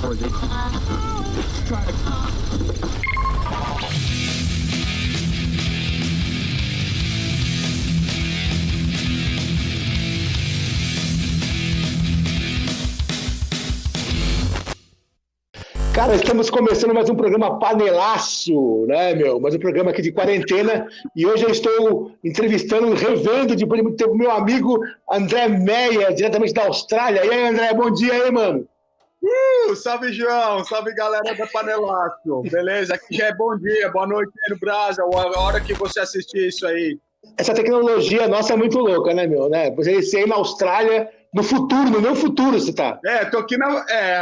Cara, estamos começando mais um programa panelaço, né, meu? Mais um programa aqui de quarentena. E hoje eu estou entrevistando, revendo depois de muito tempo, meu amigo André Meyer, diretamente da Austrália. E aí, André, bom dia aí, mano. Salve, João. Salve, galera da Panelaço. Beleza? Aqui já é bom dia, boa noite aí no Brasil. A hora que você assistir isso aí. Essa tecnologia nossa é muito louca, né, meu? Né? Você aí na Austrália, no futuro, no meu futuro você tá. Tô aqui,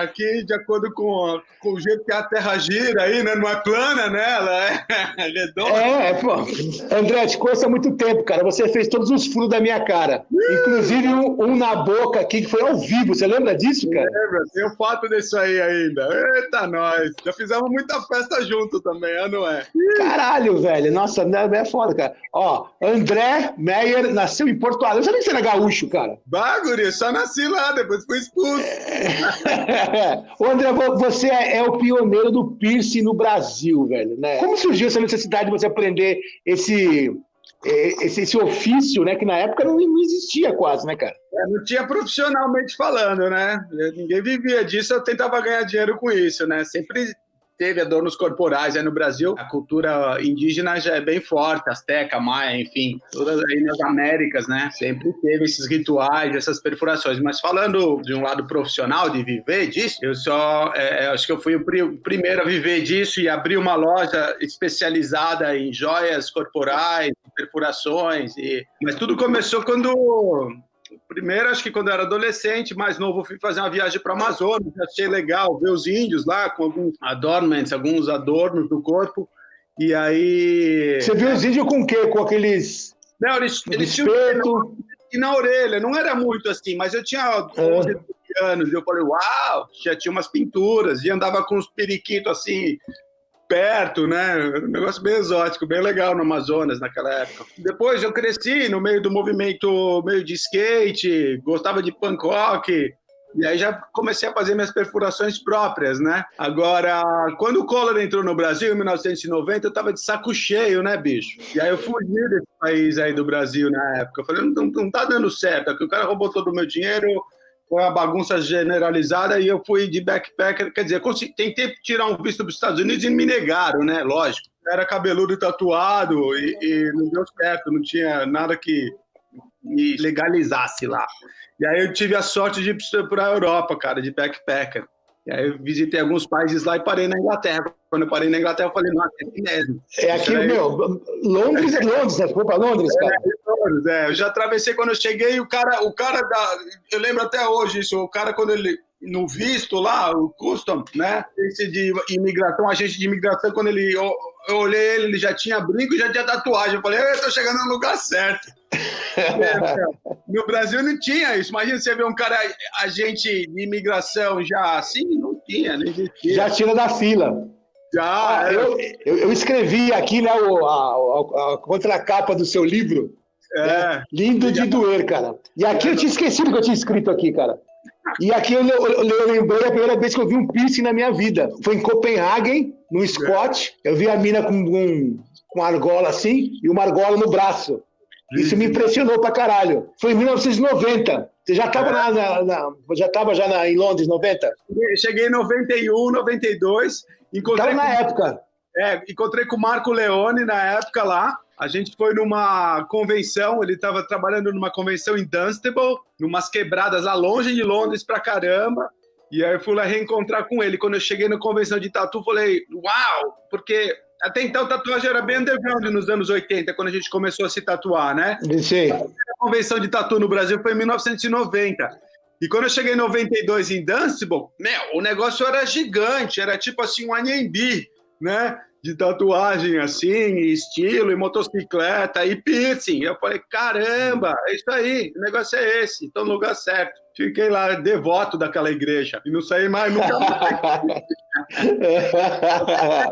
aqui de acordo com o jeito que a Terra gira aí, né? Não é plana, né? Ela é redonda. Pô. André, te conheço há muito tempo, cara. Você fez todos os furos da minha cara. Inclusive um na boca aqui, que foi ao vivo. Você lembra disso, cara? Lembra, tem um fato disso aí ainda. Eita, nós. Já fizemos muita festa junto também, não é? Caralho, velho. Nossa, é foda, cara. Ó, André Meyer nasceu em Porto Alegre. Eu sabia que você era gaúcho, cara. Bagulho, só nasci lá, depois fui expulso. Ô, André, você é o pioneiro do piercing no Brasil, velho, né? Como surgiu essa necessidade de você aprender esse ofício, né? Que na época não existia quase, né, cara? Não tinha profissionalmente falando, né? Ninguém vivia disso, eu tentava ganhar dinheiro com isso, né? Sempre teve adornos corporais aí no Brasil. A cultura indígena já é bem forte, Azteca, Maia, enfim, todas aí nas Américas, né? Sempre teve esses rituais, essas perfurações. Mas falando de um lado profissional, de viver disso, eu acho que eu fui o primeiro a viver disso e abrir uma loja especializada em joias corporais, perfurações. Mas tudo começou primeiro, acho que quando eu era adolescente, mais novo, fui fazer uma viagem para o Amazonas, achei legal ver os índios lá com alguns adornments, alguns adornos do corpo, e aí... Você viu os índios com o quê? Com aqueles... Não, eles tinham... E na orelha, não era muito assim, mas eu tinha 11 anos, e eu falei, uau, já tinha umas pinturas, e andava com uns periquitos assim... perto, né? Um negócio bem exótico, bem legal no Amazonas naquela época. Depois eu cresci no meio do movimento meio de skate, gostava de punk rock, e aí já comecei a fazer minhas perfurações próprias, né? Agora, quando o Collor entrou no Brasil, em 1990, eu tava de saco cheio, né, bicho? E aí eu fugi desse país aí do Brasil na época. Eu falei, não tá dando certo, aqui o cara roubou todo o meu dinheiro, foi uma bagunça generalizada e eu fui de backpacker, quer dizer, tentei tirar um visto dos Estados Unidos e me negaram, né, lógico. Era cabeludo e tatuado e não deu certo, não tinha nada que me legalizasse lá. E aí eu tive a sorte de ir para a Europa, cara, de backpacker. E aí eu visitei alguns países lá e parei na Inglaterra. Quando eu parei na Inglaterra, eu falei, nossa, é aqui mesmo. É aqui, Londres é Londres, né? Foi para Londres, cara? Eu já atravessei quando eu cheguei, o cara eu lembro até hoje isso, o cara quando ele, no visto lá, o custom, né, esse de imigração, agente de imigração, quando eu olhei ele já tinha brinco e já tinha tatuagem, eu falei, eu tô chegando no lugar certo. No Brasil não tinha isso, imagina você ver um cara, agente de imigração já assim, não tinha, não existia. Já tira da fila. Já. Eu escrevi aqui, né, a contracapa do seu livro. Né? Lindo de doer, cara. E aqui eu tinha esquecido que eu tinha escrito aqui, cara. E aqui eu lembrei a primeira vez que eu vi um piercing na minha vida. Foi em Copenhagen, no Scott. Eu vi a mina com argola assim e uma argola no braço. Isso me impressionou pra caralho. Foi em 1990. Você já estava em Londres, 90? Cheguei em 91, 92. Estava na época. Encontrei com o Marco Leone na época lá. A gente foi numa convenção, ele estava trabalhando numa convenção em Dunstable, numas quebradas lá longe de Londres pra caramba. E aí eu fui lá reencontrar com ele. Quando eu cheguei na convenção de tatu, falei, uau! Porque até então tatuagem era bem underground nos anos 80, quando a gente começou a se tatuar, né? Sim. A primeira convenção de tatu no Brasil foi em 1990. E quando eu cheguei em 92 em Dunstable, o negócio era gigante, era tipo assim um Anhembi, né? De tatuagem assim, estilo, e motocicleta, e piercing. Eu falei, caramba, é isso aí, o negócio é esse, estou no lugar certo. Fiquei lá, devoto daquela igreja, e não saí mais, nunca mais.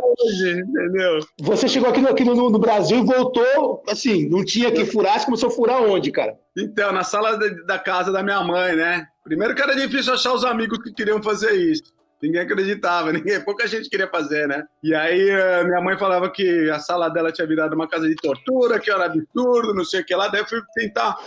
Hoje, entendeu? Você chegou aqui no Brasil e voltou, assim, não tinha que furar, você começou a furar onde, cara? Então, na sala da casa da minha mãe, né? Primeiro que era difícil achar os amigos que queriam fazer isso. Ninguém acreditava, pouca gente queria fazer, né? E aí minha mãe falava que a sala dela tinha virado uma casa de tortura, que era absurdo, não sei o que lá. Daí eu fui tentar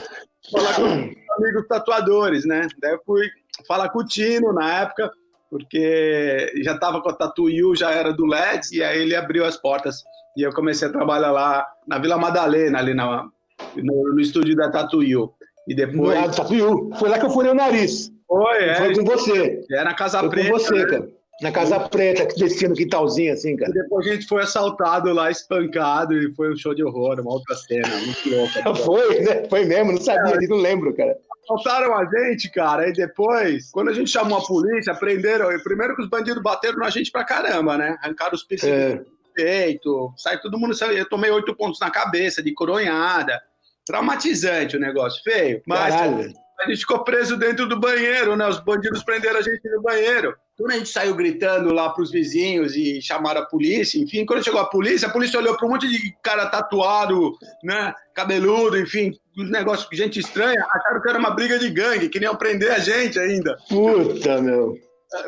falar com amigos tatuadores, né? Daí eu fui falar com o Tino na época, porque já estava com a Tattoo You, já era do LEDs, e aí ele abriu as portas. E eu comecei a trabalhar lá na Vila Madalena, ali no estúdio da Tattoo You. E depois... Tattoo You. Foi lá que eu furei o nariz. Foi com você. É na Casa Preta. Foi com você, né? Cara. Na Casa Preta, que descia no quintalzinho, assim, cara. E depois a gente foi assaltado lá, espancado, e foi um show de horror, uma outra cena, muito louca. Foi, né? Foi mesmo, não sabia, não lembro, cara. Assaltaram a gente, cara, e depois, quando a gente chamou a polícia, prenderam, primeiro que os bandidos bateram na gente pra caramba, né? Arrancaram os piercings do peito, sai todo mundo, eu tomei 8 pontos na cabeça, de coronhada, traumatizante o negócio, feio. Mas caralho. A gente ficou preso dentro do banheiro, né? Os bandidos prenderam a gente no banheiro. Quando a gente saiu gritando lá pros vizinhos e chamaram a polícia, enfim, quando chegou a polícia olhou para um monte de cara tatuado, né? Cabeludo, enfim, um negócio de gente estranha, acharam que era uma briga de gangue, queriam prender a gente ainda. Puta, meu.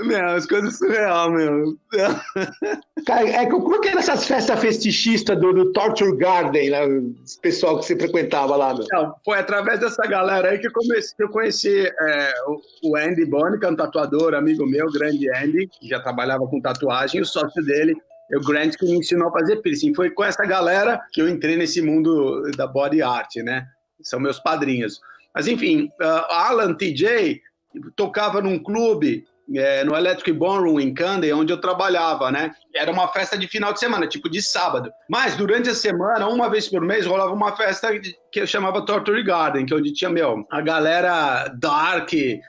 Meu, as coisas surreal, meu. Cara, como que era essas festas festichistas do Torture Garden, lá, esse pessoal que você frequentava lá, meu? Não, foi através dessa galera aí que eu conheci o Andy Boni, que é um tatuador, amigo meu, grande Andy, que já trabalhava com tatuagem, e o sócio dele, o Grant, que me ensinou a fazer piercing. Foi com essa galera que eu entrei nesse mundo da body art, né? São meus padrinhos. Mas, enfim, Alan TJ tocava num clube, no Electric Ballroom em Camden, onde eu trabalhava, né? Era uma festa de final de semana, tipo de sábado. Mas durante a semana, uma vez por mês, rolava uma festa que eu chamava Torture Garden, que é onde tinha, a galera dark, e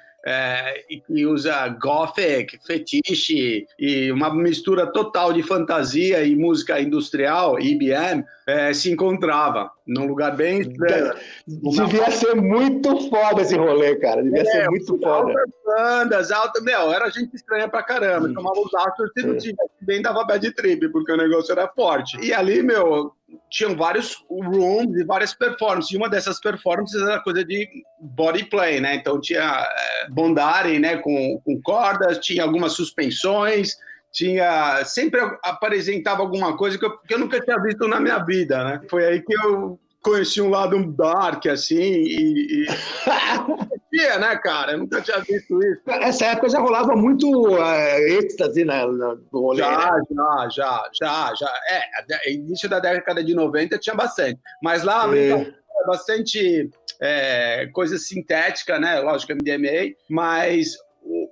usa gothic, fetiche, e uma mistura total de fantasia e música industrial, IBM, se encontrava num lugar bem estranho. Devia ser muito foda esse rolê, cara. Devia ser muito foda. Altas bandas, era gente estranha pra caramba. Tomava os astros, se não tivesse bem, dava bad trip, porque o negócio era forte. E ali, tinham vários rooms e várias performances. E uma dessas performances era coisa de body play, né? Então tinha bondage, né? Com cordas, tinha algumas suspensões, sempre apresentava alguma coisa que eu nunca tinha visto na minha vida, né? Foi aí que eu conheci um lado dark, assim, e... né, cara? Eu nunca tinha visto isso. Essa época já rolava muito êxtase no rolê. Já. Início da década de 90 tinha bastante. Mas lá, bastante coisa sintética, né? Lógico, MDMA, mas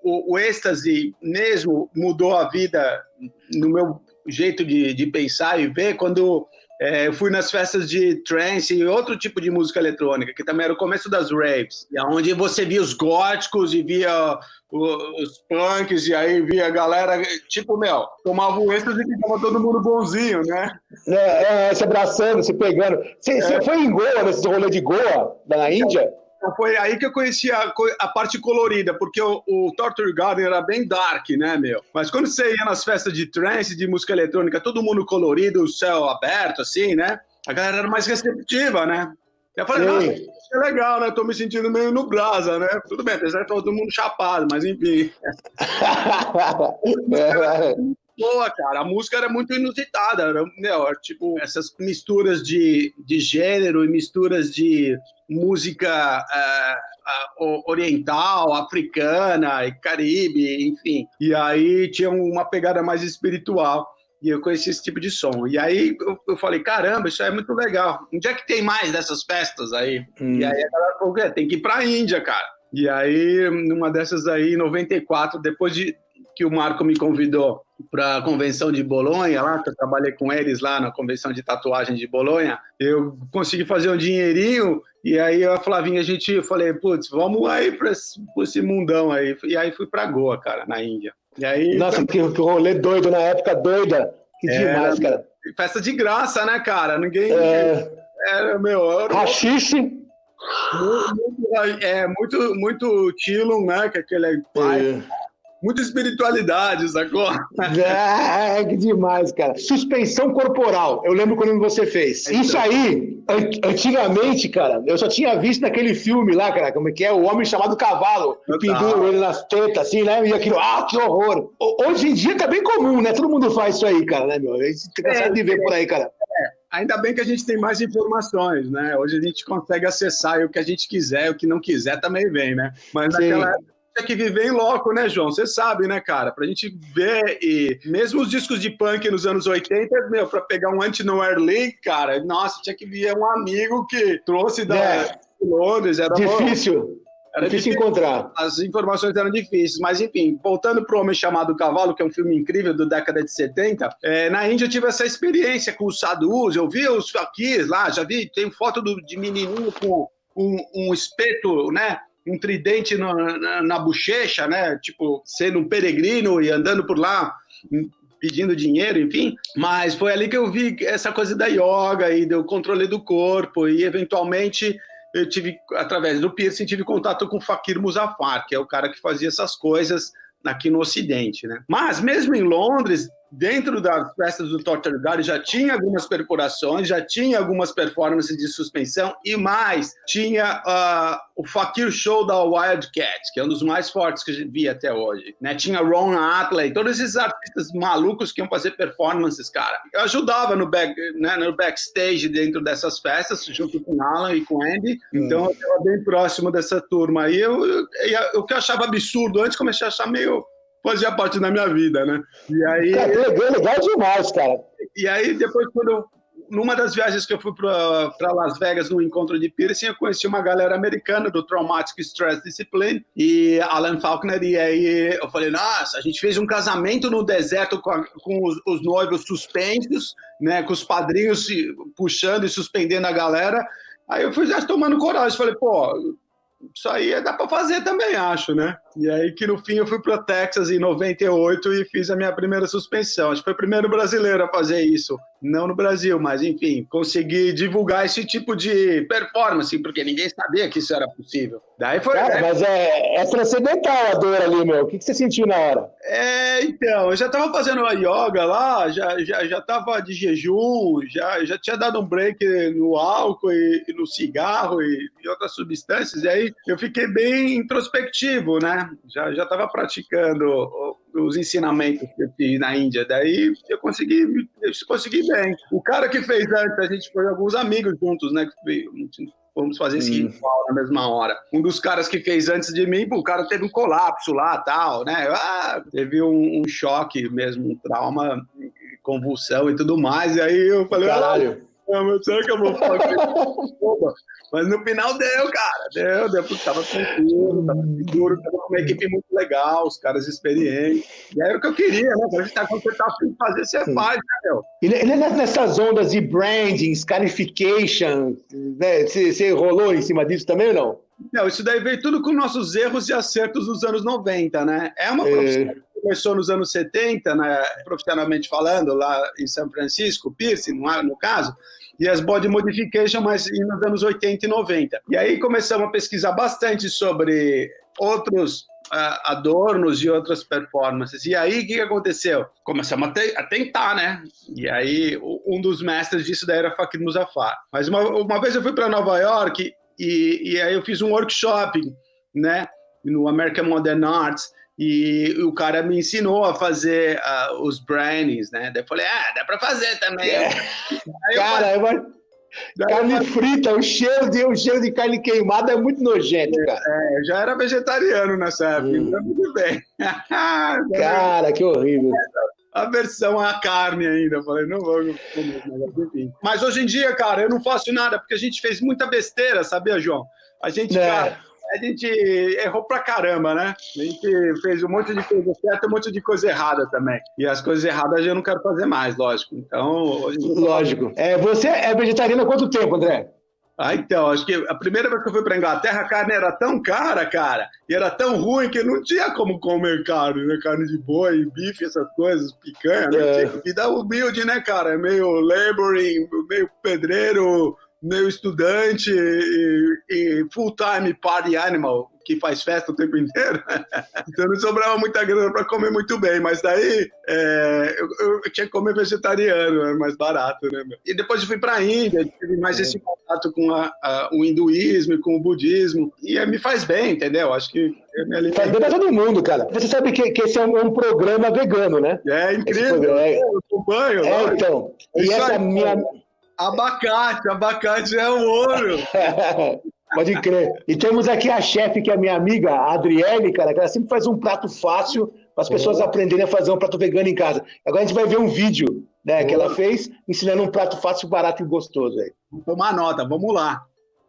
o êxtase mesmo mudou a vida no meu jeito de pensar e ver quando... eu fui nas festas de trance e outro tipo de música eletrônica, que também era o começo das raves, onde você via os góticos e via os punks, e aí via a galera, tomava o êxtase e ficava todo mundo bonzinho, né? Se abraçando, se pegando. Você foi em Goa, nesse rolê de Goa, na Índia? Foi aí que eu conheci a parte colorida, porque o Torture Garden era bem dark, né, Mas quando você ia nas festas de trance, de música eletrônica, todo mundo colorido, o céu aberto, assim, né? A galera era mais receptiva, né? Eu falei, nossa, isso é legal, né? Tô me sentindo meio no brasa, né? Tudo bem, apesar de todo mundo chapado, mas enfim. Boa, cara, a música era muito inusitada, era, tipo, essas misturas de gênero e misturas de música oriental, africana e caribe, enfim. E aí tinha uma pegada mais espiritual. E eu conheci esse tipo de som. E aí eu falei, caramba, isso é muito legal. Onde é que tem mais dessas festas aí? E aí a galera falou, tem que ir pra Índia, cara. E aí, numa dessas aí, em 94, depois que o Marco me convidou para a convenção de Bolonha, lá, que eu trabalhei com eles lá na convenção de tatuagem de Bolonha, eu consegui fazer um dinheirinho, e aí a Flavinha, eu falei, putz, vamos aí para esse mundão aí. E aí fui para Goa, cara, na Índia. E aí, nossa, que rolê doido, na época doida. Que demais, cara. Festa de graça, né, cara? Ninguém... Rachixe. Muito chillum, né? Que aquele muita espiritualidade, sacou? Que demais, cara. Suspensão corporal. Eu lembro quando você fez. Isso aí, antigamente, cara, eu só tinha visto naquele filme lá, cara, como é que é? O Homem Chamado Cavalo. Que pendura ele nas tetas, assim, né? E aquilo, que horror. Hoje em dia tá bem comum, né? Todo mundo faz isso aí, cara, né, meu? A gente tem cansado de ver por aí, cara. Ainda bem que a gente tem mais informações, né? Hoje a gente consegue acessar o que a gente quiser, o que não quiser também vem, né? Mas naquela época tinha que viver em loco, né, João? Você sabe, né, cara? Pra gente ver, e mesmo os discos de punk nos anos 80, meu, pra pegar um Anti-Nowhere League, cara, nossa, tinha que vir um amigo que trouxe de Londres. Era difícil. Era difícil encontrar. As informações eram difíceis, mas enfim, voltando para O Homem Chamado Cavalo, que é um filme incrível da década de 70, na Índia eu tive essa experiência com os sadhus, eu vi os faquirs lá, já vi, tem foto de menininho com um espeto, né, um tridente na bochecha, né, tipo, sendo um peregrino e andando por lá, pedindo dinheiro, enfim, mas foi ali que eu vi essa coisa da yoga e do controle do corpo e, eventualmente, eu tive, através do piercing, tive contato com o Fakir Muzaffar, que é o cara que fazia essas coisas aqui no Ocidente, né? Mas, mesmo em Londres, dentro das festas do Torture Garden, já tinha algumas perforações, já tinha algumas performances de suspensão, e mais, tinha o Fakir Show da Wildcat, que é um dos mais fortes que a gente via até hoje, né? Tinha Ron Atley, todos esses artistas malucos que iam fazer performances, cara. Eu ajudava no backstage dentro dessas festas, junto com o Alan e com o Andy, então eu estava bem próximo dessa turma aí. O que eu achava absurdo antes, comecei a achar meio... fazia parte da minha vida, né? E aí... legal demais, cara. E aí, depois, numa das viagens que eu fui para Las Vegas, no encontro de piercing, eu conheci uma galera americana do Traumatic Stress Discipline e Alan Faulkner, e aí eu falei, nossa, a gente fez um casamento no deserto com os noivos suspensos, né, com os padrinhos puxando e suspendendo a galera. Aí eu fui já tomando coragem, falei, pô, isso aí dá para fazer também, acho, né? E aí que no fim eu fui para Texas em 98 e fiz a minha primeira suspensão. Acho que foi o primeiro brasileiro a fazer isso. Não no Brasil, mas enfim, consegui divulgar esse tipo de performance, porque ninguém sabia que isso era possível. Daí foi... Cara, mas é transcendental a dor ali, meu. O que você sentiu na hora? Então, eu já estava fazendo a yoga lá, já estava de jejum, já tinha dado um break no álcool e no cigarro e outras substâncias, e aí eu fiquei bem introspectivo, né? Já estava praticando os ensinamentos que eu fiz na Índia, daí eu consegui bem. O cara que fez antes, a gente foi alguns amigos juntos, né? Fomos fazer esse ritual na mesma hora. Um dos caras que fez antes de mim, o cara teve um colapso lá, tal, né? Teve um choque mesmo, um trauma, convulsão e tudo mais, e aí eu falei, caralho. Será que eu vou fazer? Mas no final deu, cara. Deu, porque tava tranquilo, tava seguro, tava com uma equipe muito legal, os caras experientes. E era o que eu queria, né? Quando você tá afim de fazer, você faz, né, meu? E nessas ondas de branding, scarification, né? Você rolou em cima disso também ou não? Não, isso daí veio tudo com nossos erros e acertos dos anos 90, né? É uma profissão que começou nos anos 70, né, profissionalmente falando, lá em São Francisco, piercing, no caso, e as body modification, mas nos anos 80 e 90. E aí começamos a pesquisar bastante sobre outros adornos e outras performances. E aí, o que aconteceu? Começamos a tentar, né? E aí, um dos mestres disso daí era Fakir Muzaffar. Mas uma vez eu fui para Nova York e aí eu fiz um workshop, né? No American Modern Arts, e o cara me ensinou a fazer os brandings, né? Daí eu falei, dá para fazer também. Carne frita, o cheiro de carne queimada é muito nojento, cara. Eu já era vegetariano nessa época, então tudo bem. Cara, que horrível. A versão à carne ainda, eu falei, não vou comer, mas enfim. Mas hoje em dia, cara, eu não faço nada, porque a gente fez muita besteira, sabia, João? A gente errou pra caramba, né? A gente fez um monte de coisa certa e um monte de coisa errada também. E as coisas erradas eu não quero fazer mais, lógico. Então, hoje... Lógico. Você é vegetariano há quanto tempo, André? Então, acho que a primeira vez que eu fui pra Inglaterra, a carne era tão cara, cara, e era tão ruim que não tinha como comer carne, né? Carne de boi, bife, essas coisas, picanha, né? Vida humilde, né, cara? Meio laboring, meio pedreiro, meio estudante e full-time party animal, que faz festa o tempo inteiro. Então não sobrava muita grana para comer muito bem, mas daí eu tinha que comer vegetariano, era mais barato, né? E depois eu fui para a Índia, tive mais esse contato com o hinduísmo e com o budismo, e me faz bem, entendeu? Acho que faz bem para todo mundo, cara. Você sabe que esse é um programa vegano, né? É incrível, eu acompanho. Então, e essa minha... Abacate é o ouro. Pode crer. E temos aqui a chefe, que é a minha amiga, a Adriele, cara, que ela sempre faz um prato fácil para as pessoas aprenderem a fazer um prato vegano em casa. Agora a gente vai ver um vídeo, né, que ela fez, ensinando um prato fácil, barato e gostoso. Aí. Vamos tomar nota, vamos lá.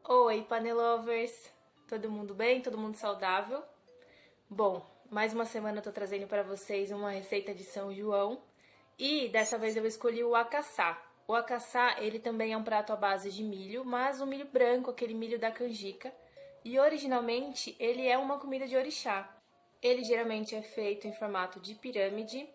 Oi, Panelovers. Todo mundo bem? Todo mundo saudável? Bom, mais uma semana eu tô trazendo para vocês uma receita de São João. E dessa vez eu escolhi o acaçá. O acaçá, ele também é um prato à base de milho, mas o milho branco, aquele milho da canjica. E originalmente ele é uma comida de orixá. Ele geralmente é feito em formato de pirâmide,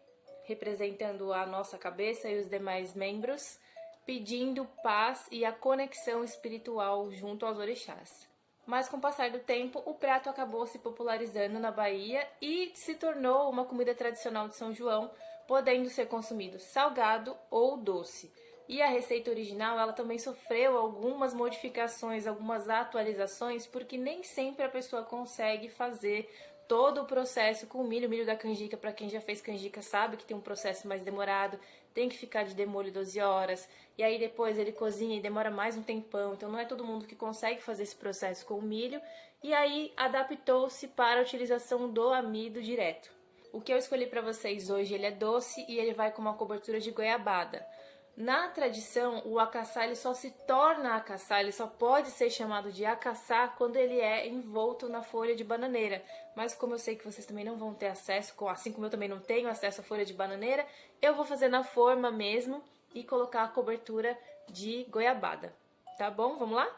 representando a nossa cabeça e os demais membros, pedindo paz e a conexão espiritual junto aos orixás. Mas com o passar do tempo, o prato acabou se popularizando na Bahia e se tornou uma comida tradicional de São João, podendo ser consumido salgado ou doce. E a receita original, ela também sofreu algumas modificações, algumas atualizações, porque nem sempre a pessoa consegue fazer todo o processo com o milho da canjica. Para quem já fez canjica sabe que tem um processo mais demorado, tem que ficar de demolho 12 horas, e aí depois ele cozinha e demora mais um tempão, então não é todo mundo que consegue fazer esse processo com o milho, e aí adaptou-se para a utilização do amido direto. O que eu escolhi para vocês hoje, ele é doce e ele vai com uma cobertura de goiabada. Na tradição, o acaçá ele só se torna acaçá, ele só pode ser chamado de acaçá quando ele é envolto na folha de bananeira. Mas como eu sei que vocês também não vão ter acesso, assim como eu também não tenho acesso à folha de bananeira, eu vou fazer na forma mesmo e colocar a cobertura de goiabada. Tá bom? Vamos lá?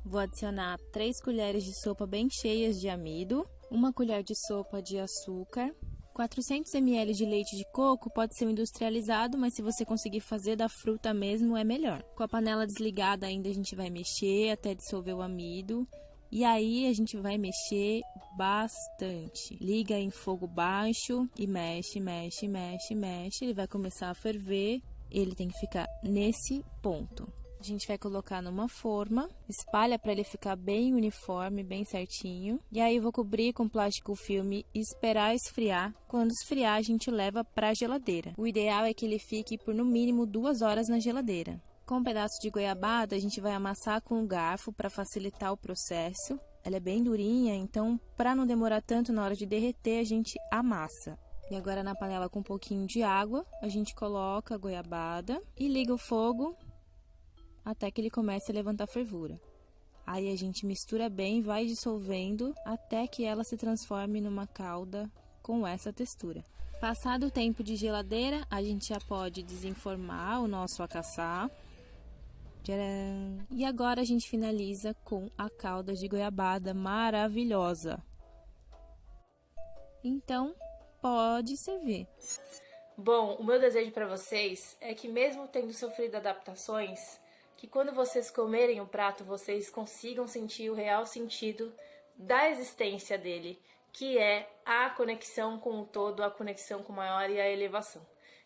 Vou adicionar 3 colheres de sopa bem cheias de amido, 1 colher de sopa de açúcar, 400 ml de leite de coco, pode ser industrializado, mas se você conseguir fazer da fruta mesmo, é melhor. Com a panela desligada ainda a gente vai mexer até dissolver o amido. E aí a gente vai mexer bastante. Liga em fogo baixo e mexe, mexe, mexe, mexe. Ele vai começar a ferver, ele tem que ficar nesse ponto. A gente vai colocar numa forma, espalha para ele ficar bem uniforme, bem certinho. E aí eu vou cobrir com plástico filme e esperar esfriar. Quando esfriar, a gente leva para a geladeira. O ideal é que ele fique por no mínimo 2 horas na geladeira. Com um pedaço de goiabada, a gente vai amassar com o garfo para facilitar o processo. Ela é bem durinha, então para não demorar tanto na hora de derreter, a gente amassa. E agora na panela com um pouquinho de água, a gente coloca a goiabada e liga o fogo até que ele comece a levantar fervura. Aí a gente mistura bem, vai dissolvendo até que ela se transforme numa calda com essa textura. Passado o tempo de geladeira, a gente já pode desenformar o nosso acaçá. Tcharam! E agora a gente finaliza com a calda de goiabada maravilhosa. Então, pode servir. Bom, o meu desejo para vocês é que mesmo tendo sofrido adaptações, que quando vocês comerem o prato, vocês consigam sentir o real sentido da existência dele, que é a conexão com o todo, a conexão com o maior e a elevação.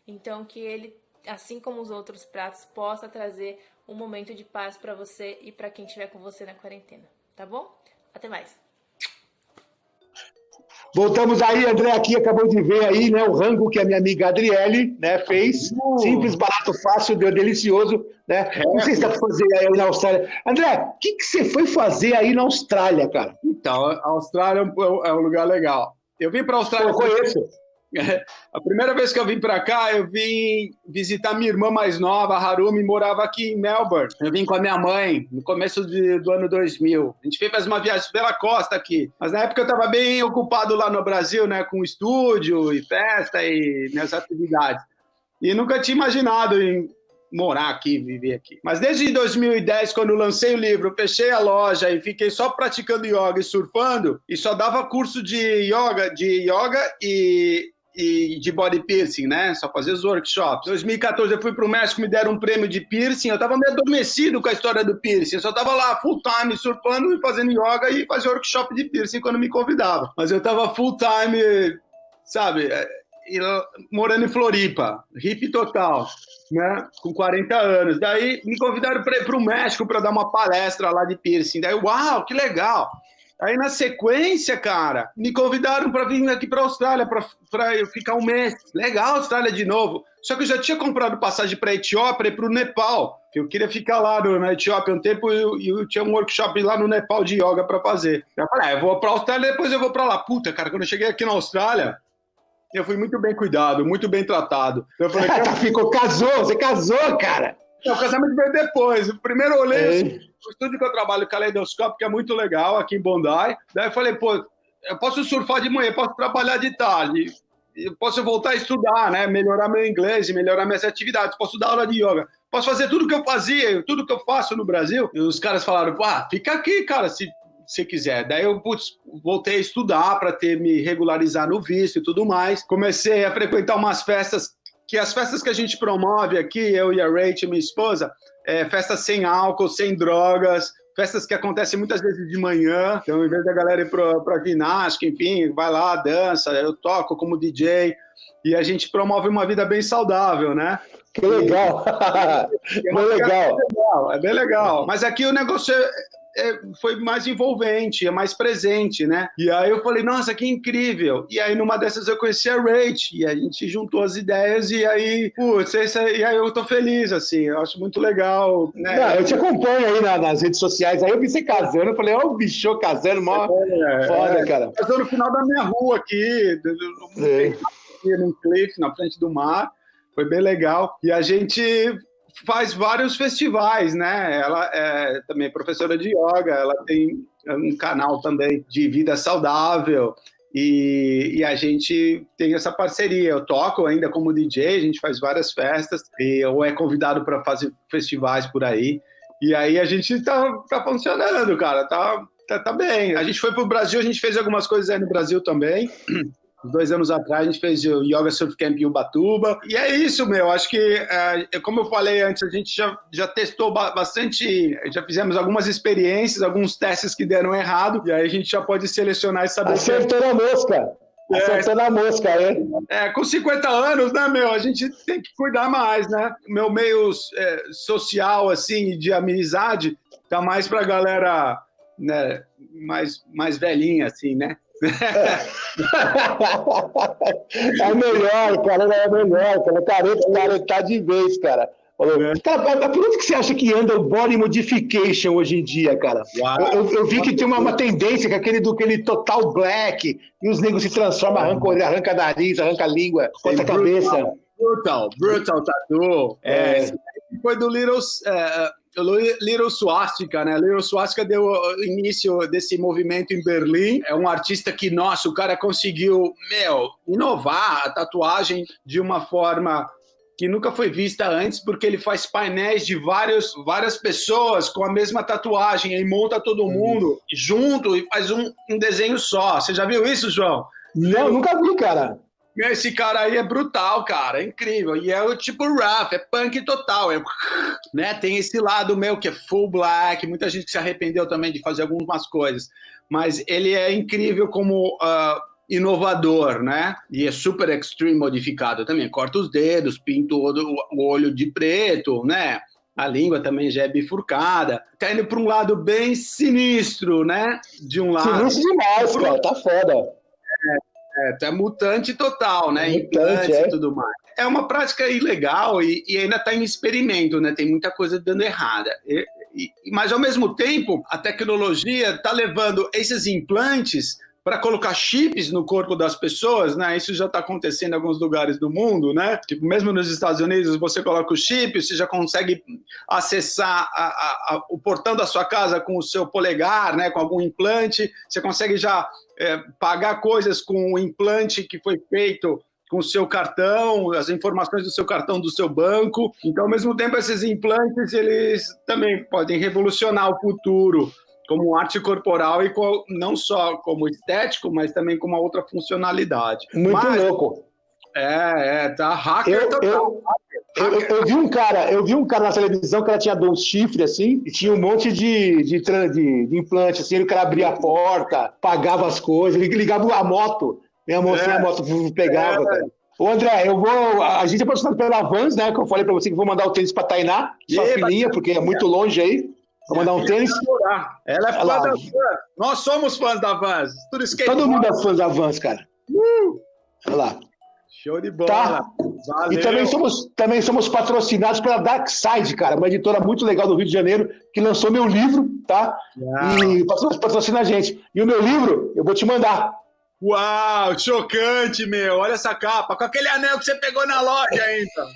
Então, que ele, assim como os outros pratos, possa trazer um momento de paz para você e para quem estiver com você na quarentena, tá bom? Até mais! Voltamos aí, André aqui acabou de ver aí, né, o rango que a minha amiga Adriele, né, fez. Simples, barato, fácil, deu delicioso, né? Não sei se dá para fazer aí na Austrália. André, o que você foi fazer aí na Austrália, cara? Então, a Austrália é um lugar legal. Eu vim para a Austrália... Eu conheço. A primeira vez que eu vim para cá, eu vim visitar minha irmã mais nova, a Harumi, morava aqui em Melbourne. Eu vim com a minha mãe no começo do ano 2000. A gente fez uma viagem pela costa aqui, mas na época eu estava bem ocupado lá no Brasil, né, com estúdio e festa e minhas atividades. E nunca tinha imaginado em morar aqui, viver aqui. Mas desde 2010, quando eu lancei o livro, fechei a loja e fiquei só praticando yoga e surfando, e só dava curso de yoga e e de body piercing, né? Só fazia os workshops. Em 2014 eu fui para o México, me deram um prêmio de piercing. Eu estava meio adormecido com a história do piercing. Eu só estava lá full time, surfando e fazendo yoga e fazia workshop de piercing quando me convidava. Mas eu estava full time, sabe, morando em Floripa, hippie total, né? Com 40 anos. Daí me convidaram para ir para o México para dar uma palestra lá de piercing. Daí, uau, que legal! Aí, na sequência, cara, me convidaram para vir aqui para a Austrália, para eu ficar um mês. Legal, Austrália de novo. Só que eu já tinha comprado passagem para a Etiópia e para o Nepal. Eu queria ficar lá na Etiópia um tempo e eu tinha um workshop lá no Nepal de yoga para fazer. Eu falei, eu vou para a Austrália, depois eu vou para lá. Puta, cara, quando eu cheguei aqui na Austrália, eu fui muito bem cuidado, muito bem tratado. Eu falei, você casou, cara. Não, o casamento veio depois. Primeiro eu olhei o estúdio que eu trabalho, o Caleidoscópio, que é muito legal, aqui em Bondi. Daí eu falei, pô, eu posso surfar de manhã, posso trabalhar de tarde, eu posso voltar a estudar, né? Melhorar meu inglês, melhorar minhas atividades, posso dar aula de yoga, posso fazer tudo que eu fazia, tudo que eu faço no Brasil. E os caras falaram, fica aqui, cara, se você quiser. Daí eu voltei a estudar para me regularizar no visto e tudo mais. Comecei a frequentar umas festas, que as festas que a gente promove aqui, eu e a Rachel, minha esposa, festas sem álcool, sem drogas, festas que acontecem muitas vezes de manhã. Então, em vez da galera ir para ginástica, enfim, vai lá, dança, eu toco como DJ, e a gente promove uma vida bem saudável, né? Que legal! É bem legal. Mas aqui o negócio foi mais envolvente, é mais presente, né? E aí eu falei, nossa, que incrível. E aí numa dessas eu conheci a Rach, e a gente juntou as ideias, e aí, e aí eu tô feliz, assim, eu acho muito legal, né? Não, eu te acompanho aí nas redes sociais, aí eu vi você casando, eu falei, o bicho casando, mó foda, cara. Casou no final da minha rua aqui, num cliff, na frente do mar, foi bem legal. E a gente faz vários festivais, né? Ela é também professora de yoga, ela tem um canal também de vida saudável e a gente tem essa parceria. Eu toco ainda como DJ, a gente faz várias festas ou é convidado para fazer festivais por aí. E aí a gente tá funcionando, cara, tá bem. A gente foi pro Brasil, a gente fez algumas coisas aí no Brasil também. 2 anos atrás, a gente fez o Yoga Surf Camp em Ubatuba. E é isso, meu. Acho que, como eu falei antes, a gente já testou bastante, já fizemos algumas experiências, alguns testes que deram errado, e aí a gente já pode selecionar e saber... Acertou na mosca. Acertou na mosca, com 50 anos, né, meu? A gente tem que cuidar mais, né? Meu meio social, assim, de amizade, tá mais pra galera, né, mais velhinha, assim, né? É melhor, cara, é melhor, cara. Careta tá de vez, cara. Cara, por onde que você acha que anda o body modification hoje em dia, cara? Eu vi que tem uma tendência, que aquele Total Black, e os negros se transformam, arranca nariz, arranca língua, corta a cabeça. Brutal Tattoo. Foi do Little Swastika, né? Little Swastika deu início desse movimento em Berlim. É um artista que, nossa, o cara conseguiu, inovar a tatuagem de uma forma que nunca foi vista antes, porque ele faz painéis de várias pessoas com a mesma tatuagem, e monta todo mundo junto e faz um desenho só. Você já viu isso, João? Não, nunca vi, cara. Esse cara aí é brutal, cara, é incrível. E é o tipo rough, é punk total. Né? Tem esse lado meu que é full black, muita gente se arrependeu também de fazer algumas coisas. Mas ele é incrível como inovador, né? E é super extreme modificado também. Corta os dedos, pinta o olho de preto, né? A língua também já é bifurcada. Tá indo para um lado bem sinistro, né? De um lado... Sinistro demais, cara, tá foda. É mutante total, né? Implantes e tudo mais. É uma prática ilegal e ainda está em experimento, né? Tem muita coisa dando errada. Mas, ao mesmo tempo, a tecnologia está levando esses implantes para colocar chips no corpo das pessoas, né? Isso já está acontecendo em alguns lugares do mundo, né? Tipo, mesmo nos Estados Unidos, você coloca o chip, você já consegue acessar o portão da sua casa com o seu polegar, né? Com algum implante, você consegue já pagar coisas com o implante que foi feito com o seu cartão, as informações do seu cartão do seu banco. Então, ao mesmo tempo, esses implantes, eles também podem revolucionar o futuro como arte corporal e não só como estético, mas também com uma outra funcionalidade. Muito louco. Tá hacker total. Eu vi um cara na televisão que ela tinha uns chifres assim, e tinha um monte de implante, assim, o cara abria a porta, pagava as coisas, ligava a moto, minha mocinha, a moto pegava, cara. Ô, André, a gente é patrocinado pela Vans, né, que eu falei pra você que vou mandar o tênis pra Tainá, sua filhinha, porque é muito longe aí. Vou mandar um tênis. Ela é fã da Vans. Nós somos fãs da Vans. Todo mundo é fã da Vans, cara. Olha lá. Show de bola. Tá. E também somos patrocinados pela Darkside, cara, uma editora muito legal do Rio de Janeiro, que lançou meu livro, tá? E patrocina a gente. E o meu livro, eu vou te mandar. Uau, chocante, meu. Olha essa capa, com aquele anel que você pegou na loja ainda.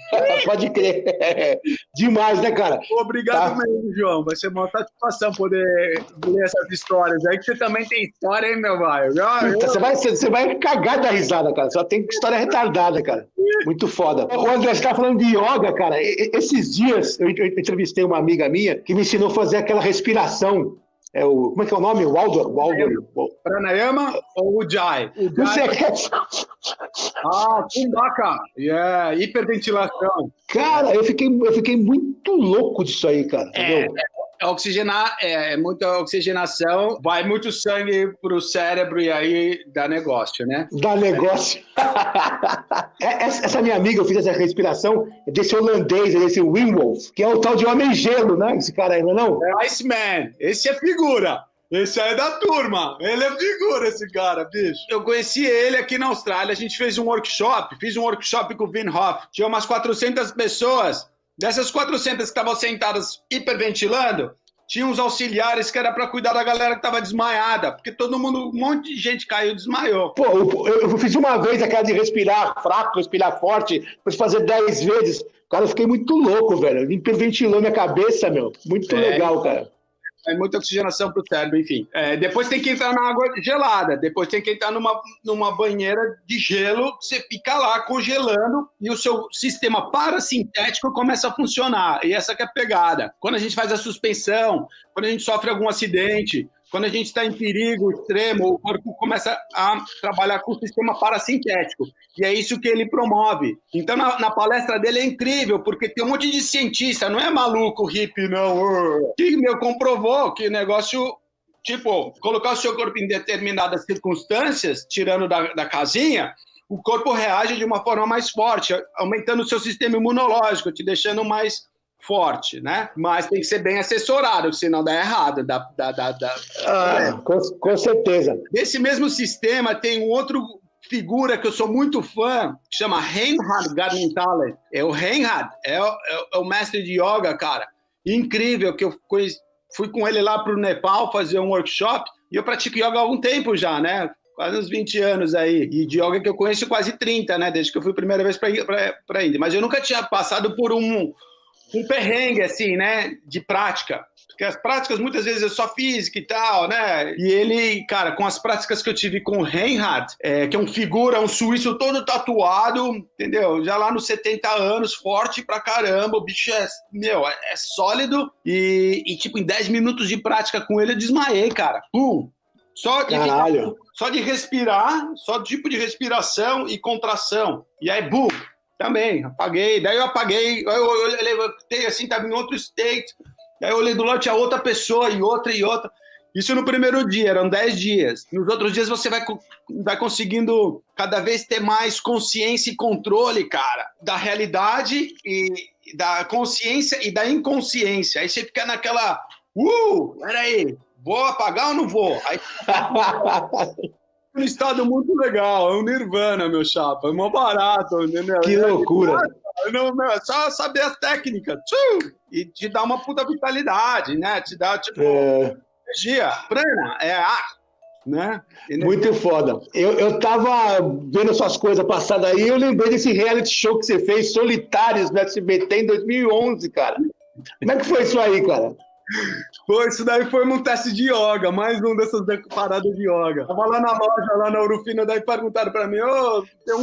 Pode crer. Demais, né, cara? Obrigado mesmo, João. Vai ser uma satisfação poder ler essas histórias. Aí que você também tem história, hein, meu velho? Você vai cagar da risada, cara. Só tem história retardada, cara. Muito foda. O André, você tá falando de yoga, cara. Esses dias eu entrevistei uma amiga minha que me ensinou a fazer aquela respiração. Como é que é o nome? Waldor? Pranayama ou Ujjayi? Kumbhaka. Hiperventilação. Cara, eu fiquei muito louco disso aí, cara. Entendeu? Muita oxigenação, vai muito sangue pro cérebro e aí dá negócio, né? Dá negócio. Essa minha amiga, eu fiz essa respiração desse holandês, desse Wim Hof, que é o tal de homem gelo, né? Esse cara aí, não é? Iceman, esse é figura. Esse aí é da turma. Ele é figura, esse cara, bicho. Eu conheci ele aqui na Austrália, a gente fez um workshop, com o Wim Hof. Tinha umas 400 pessoas. Dessas 400 que estavam sentadas hiperventilando, tinha uns auxiliares que era para cuidar da galera que estava desmaiada, porque um monte de gente caiu e desmaiou. Pô, eu fiz uma vez aquela de respirar fraco, respirar forte, depois fazer 10 vezes. Cara, eu fiquei muito louco, velho. Hiperventilou minha cabeça, meu. Muito legal, cara. É muita oxigenação pro cérebro, enfim. Depois tem que entrar na água gelada, depois tem que entrar numa banheira de gelo, você fica lá congelando e o seu sistema parasintético começa a funcionar. E essa que é a pegada. Quando a gente faz a suspensão, quando a gente sofre algum acidente, quando a gente está em perigo extremo, o corpo começa a trabalhar com o sistema parasintético. E é isso que ele promove. Então, na palestra dele é incrível, porque tem um monte de cientista, não é maluco, hippie, não, que comprovou que o negócio, tipo, colocar o seu corpo em determinadas circunstâncias, tirando da casinha, o corpo reage de uma forma mais forte, aumentando o seu sistema imunológico, te deixando mais forte, né? Mas tem que ser bem assessorado, senão dá errado. Com certeza. Desse mesmo sistema tem um outro figura que eu sou muito fã, que chama Reinhard Garmentale. O Reinhard é o mestre de yoga, cara. Incrível, que eu fui com ele lá para o Nepal fazer um workshop, e eu pratico yoga há algum tempo já, né? Quase uns 20 anos aí. E de yoga que eu conheço quase 30, né? Desde que eu fui a primeira vez para a Índia. Mas eu nunca tinha passado por um perrengue, assim, né, de prática, porque as práticas muitas vezes é só física e tal, né, e ele, cara, com as práticas que eu tive com o Reinhard, que é um suíço todo tatuado, entendeu, já lá nos 70 anos, forte pra caramba, o bicho é sólido, e tipo, em 10 minutos de prática com ele eu desmaiei, cara, só de respirar, só tipo de respiração e contração, e aí, também, apaguei. Daí eu apaguei, eu levantei assim, estava em outro state. Daí eu olhei do lado, tinha outra pessoa e outra. Isso no primeiro dia, eram 10 dias. Nos outros dias você vai conseguindo cada vez ter mais consciência e controle, cara, da realidade e da consciência e da inconsciência. Aí você fica naquela, peraí, vou apagar ou não vou? Aí... um estado muito legal, é um nirvana, meu chapa, é mó barato, entendeu? Que loucura! É só saber as técnicas, e te dá uma puta vitalidade, né? Te dá, tipo, energia, prana, ar, né? Muito foda. Eu tava vendo suas coisas passadas aí, eu lembrei desse reality show que você fez, Solitários, no SBT, em 2011, cara. Como é que foi isso aí, cara? Pô, isso daí foi um teste de yoga, mais um dessas paradas de yoga. Tava lá na loja, lá na Urufina, daí perguntaram pra mim, tem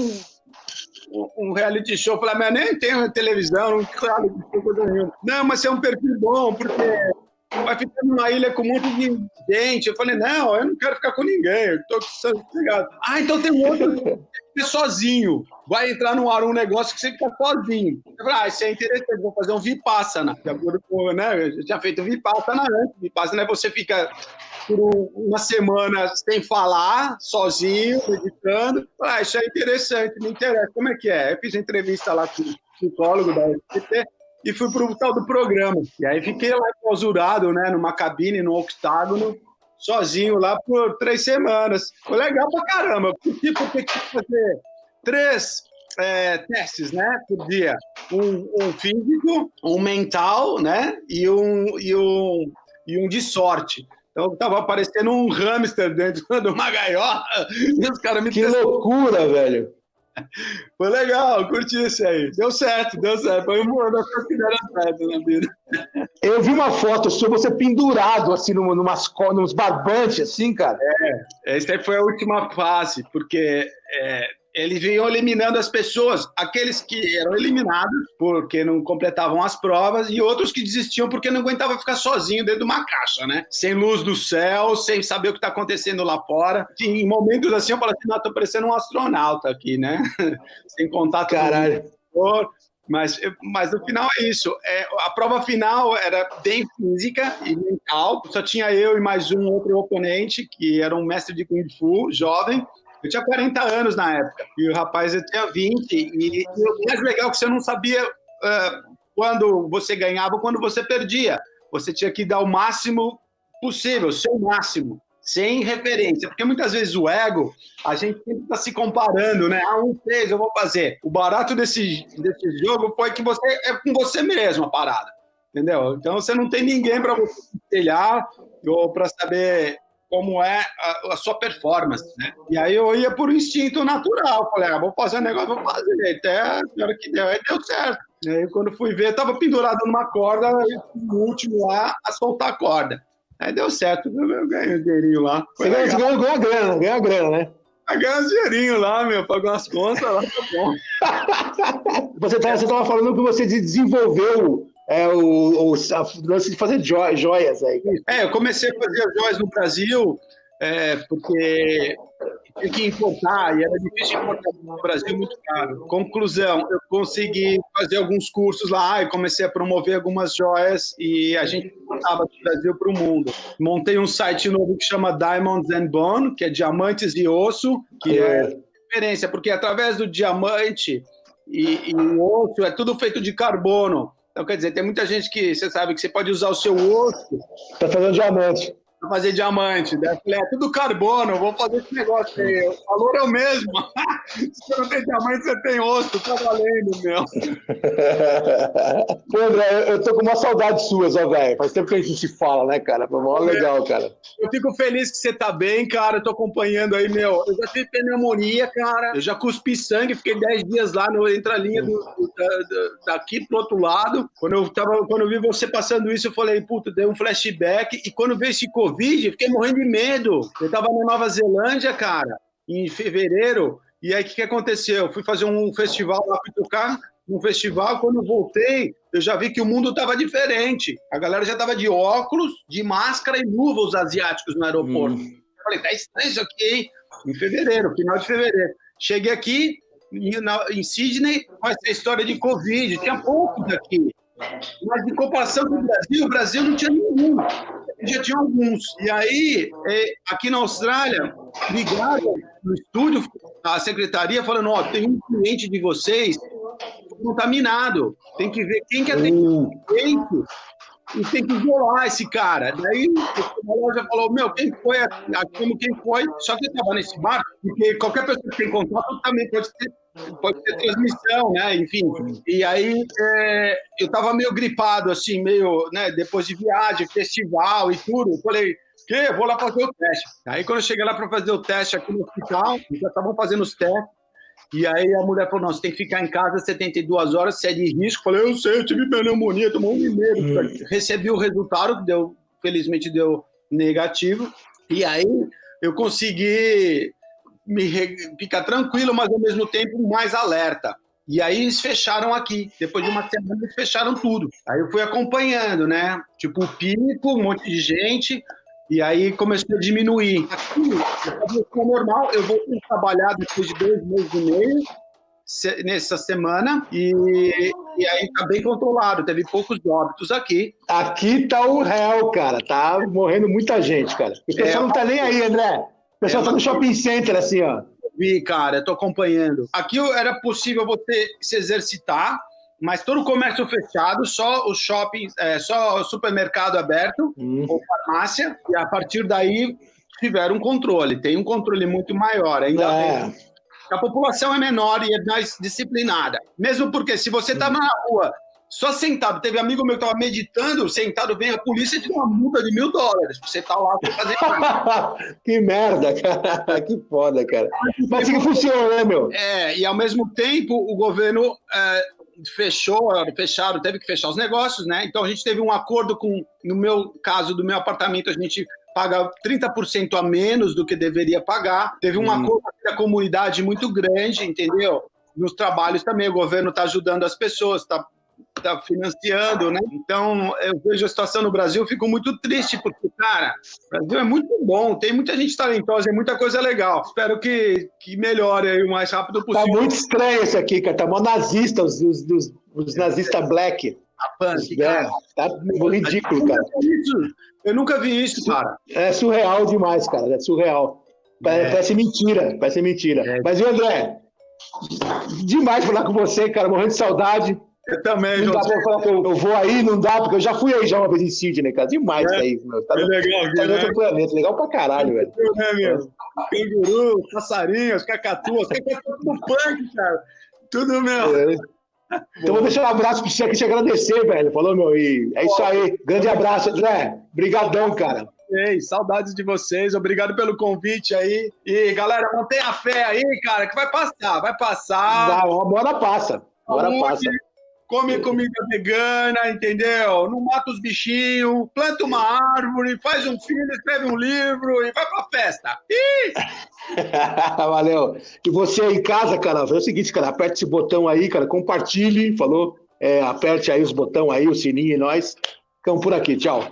um reality show. Eu falei, mas nem tenho televisão, não reality show, coisa nenhuma. Não, mas você é um perfil bom, porque vai ficar numa ilha com um monte de gente. Eu falei, não, eu não quero ficar com ninguém, eu tô sossegado. Ah, então tem um outro que fica sozinho. Vai entrar no ar um negócio que você fica sozinho. Eu falei, isso é interessante, vou fazer um Vipassana. Né? Eu já tinha feito Vipassana antes. Vipassana é você fica por uma semana sem falar, sozinho, meditando. Isso é interessante, me interessa. Como é que é? Eu fiz uma entrevista lá com o psicólogo da UFT e fui para o tal do programa. E aí fiquei lá clausurado, né, numa cabine, no octágono, sozinho lá por 3 semanas. Foi legal pra caramba. Porque eu tinha que fazer 3 testes, né, por dia. Um físico, um mental, né, e um de sorte. Então, estava parecendo um hamster dentro de uma gaiola. E os caras me Que loucura, velho. Foi legal, curti isso aí. Deu certo. Foi uma das coisas que deram certo na vida. Eu vi uma foto sua, você pendurado, assim, nos barbantes, assim, cara. Essa aí foi a última fase, porque eles vinham eliminando as pessoas, aqueles que eram eliminados porque não completavam as provas e outros que desistiam porque não aguentavam ficar sozinho dentro de uma caixa, né? Sem luz do céu, sem saber o que está acontecendo lá fora. Em momentos assim, eu falo assim, estou parecendo um astronauta aqui, né? Sem contato. Caralho. Mas no final é isso. A prova final era bem física e mental. Só tinha eu e mais um outro oponente, que era um mestre de Kung Fu, jovem. Eu tinha 40 anos na época, e o rapaz tinha 20, e o mais legal é que você não sabia quando você ganhava ou quando você perdia. Você tinha que dar o máximo possível, o seu máximo, sem referência, porque muitas vezes o ego, a gente sempre está se comparando, né? Um fez, eu vou fazer. O barato desse jogo foi que você é com você mesmo a parada, entendeu? Então você não tem ninguém para você espelhar ou para saber como é a sua performance, né? E aí eu ia por instinto natural, falei, vou fazer um negócio, vou fazer, até a hora que deu, aí deu certo. E aí quando fui ver, estava pendurado numa corda, o último lá, a soltar a corda. Aí deu certo, eu ganhei um dinheirinho lá. Você ganhou a grana, né? Ganhei um dinheirinho lá, pagou as contas lá, tá bom. Você tava falando que você desenvolveu o lance de fazer joias aí. Eu comecei a fazer joias no Brasil porque tinha que importar e era difícil importar no Brasil, muito caro. Conclusão, eu consegui fazer alguns cursos lá e comecei a promover algumas joias e a gente importava do Brasil para o mundo. Montei um site novo que chama Diamonds and Bone, que é diamantes e osso, que é referência, porque através do diamante e o osso é tudo feito de carbono. Então, quer dizer, tem muita gente que você sabe que você pode usar o seu osso para fazer diamante. Para fazer diamante. Daí eu falei, tudo carbono, vou fazer esse negócio aí. O valor é o mesmo. Se você não tem diamante, você tem osso. Tá valendo, meu. Pô, André, eu tô com uma saudade suas, ó, velho. Faz tempo que a gente se fala, né, cara? Foi mó legal, cara. Eu fico feliz que você tá bem, cara. Eu tô acompanhando aí, meu. Eu já tive pneumonia, cara. Eu já cuspi sangue, fiquei 10 dias lá entre a linha daqui pro outro lado. Quando eu vi você passando isso, eu falei, puta, dei um flashback. E quando veio esse Covid, fiquei morrendo de medo. Eu tava na Nova Zelândia, cara, em fevereiro. E aí, o que aconteceu? Eu fui fazer um festival lá, fui tocar num festival. Quando eu voltei, eu já vi que o mundo estava diferente. A galera já estava de óculos, de máscara e luva, os asiáticos no aeroporto. Eu falei, tá estranho isso aqui, hein? Em fevereiro, final de fevereiro. Cheguei aqui, em Sydney, com essa história de Covid. Tinha poucos aqui. Mas, em comparação com o Brasil não tinha nenhum. Já tinha alguns. E aí, aqui na Austrália, ligaram no estúdio, a secretaria falando, tem um cliente de vocês contaminado. Tem que ver quem que atendeu e tem que isolar esse cara. Daí a loja falou, quem foi? Quem foi? Só que eu estava nesse bar, porque qualquer pessoa que tem contato também pode ter transmissão, né? Enfim. E aí eu estava meio gripado, assim, meio, né? Depois de viagem, festival e tudo. Eu falei, vou lá fazer o teste. Aí quando eu cheguei lá para fazer o teste aqui no hospital, já estavam fazendo os testes. E aí a mulher falou, você tem que ficar em casa 72 horas, você é de risco. Falei, eu sei, eu tive pneumonia, tomou 1 mês. Recebi o resultado, que felizmente deu negativo. E aí eu consegui ficar tranquilo, mas ao mesmo tempo mais alerta. E aí eles fecharam aqui. Depois de uma semana, eles fecharam tudo. Aí eu fui acompanhando, né? Tipo, o pico, um monte de gente, e aí começou a diminuir. Aqui, normal, eu vou trabalhar depois de 2 meses e meio, nessa semana, e aí tá bem controlado, teve poucos óbitos aqui. Aqui tá o réu, cara, tá morrendo muita gente, cara. O pessoal não tá nem aí, André. O pessoal tá no shopping center, assim, ó. Vi, cara, eu tô acompanhando. Aqui era possível você se exercitar, mas todo o comércio fechado, só os shoppings, só o supermercado aberto, ou farmácia, e a partir daí tiveram um controle, tem um controle muito maior, ainda a população é menor e é mais disciplinada. Mesmo porque se você tá na rua só sentado, teve amigo meu que estava meditando, sentado, vem a polícia e te dá uma multa de $1.000. Você tá lá pra fazer que merda, cara. Que foda, cara. Mas assim que funciona, né, meu? E ao mesmo tempo o governo fecharam, teve que fechar os negócios, né? Então a gente teve um acordo no meu caso, do meu apartamento, a gente paga 30% a menos do que deveria pagar. Teve um acordo da comunidade muito grande, entendeu? Nos trabalhos também, o governo está ajudando as pessoas, está financiando, né? Então, eu vejo a situação no Brasil, fico muito triste, porque, cara, o Brasil é muito bom, tem muita gente talentosa, e muita coisa legal. Espero que melhore aí o mais rápido possível. Tá muito estranho isso aqui, cara. Tá mó nazista, os nazistas black. Tá ridículo, cara. Eu nunca vi isso, cara. É surreal demais, cara. É surreal. Parece mentira. Mas, André, demais falar com você, cara. Morrendo de saudade. Eu também, não dá pra falar que eu vou aí, não dá, porque eu já fui aí já uma vez em Sydney, cara. Demais isso aí, meu. Tá legal, tá no outro planeta. Legal pra caralho, velho. Canguru, passarinhos, cacatuas do punk, cara. Tudo meu. Então vou deixar um abraço pra você aqui, te agradecer, velho. Falou, meu, e é isso aí. Grande abraço, André. Brigadão, cara. Ei, saudades de vocês, obrigado pelo convite aí. E galera, mantenha a fé aí, cara, que vai passar. Uma hora passa. Come comida vegana, entendeu? Não mata os bichinhos, planta uma árvore, faz um filho, escreve um livro e vai pra festa. Valeu. E você aí em casa, cara, é o seguinte, cara, aperte esse botão aí, cara, compartilhe, falou? Aperte aí os botões aí, o sininho e nós. Ficamos por aqui, tchau.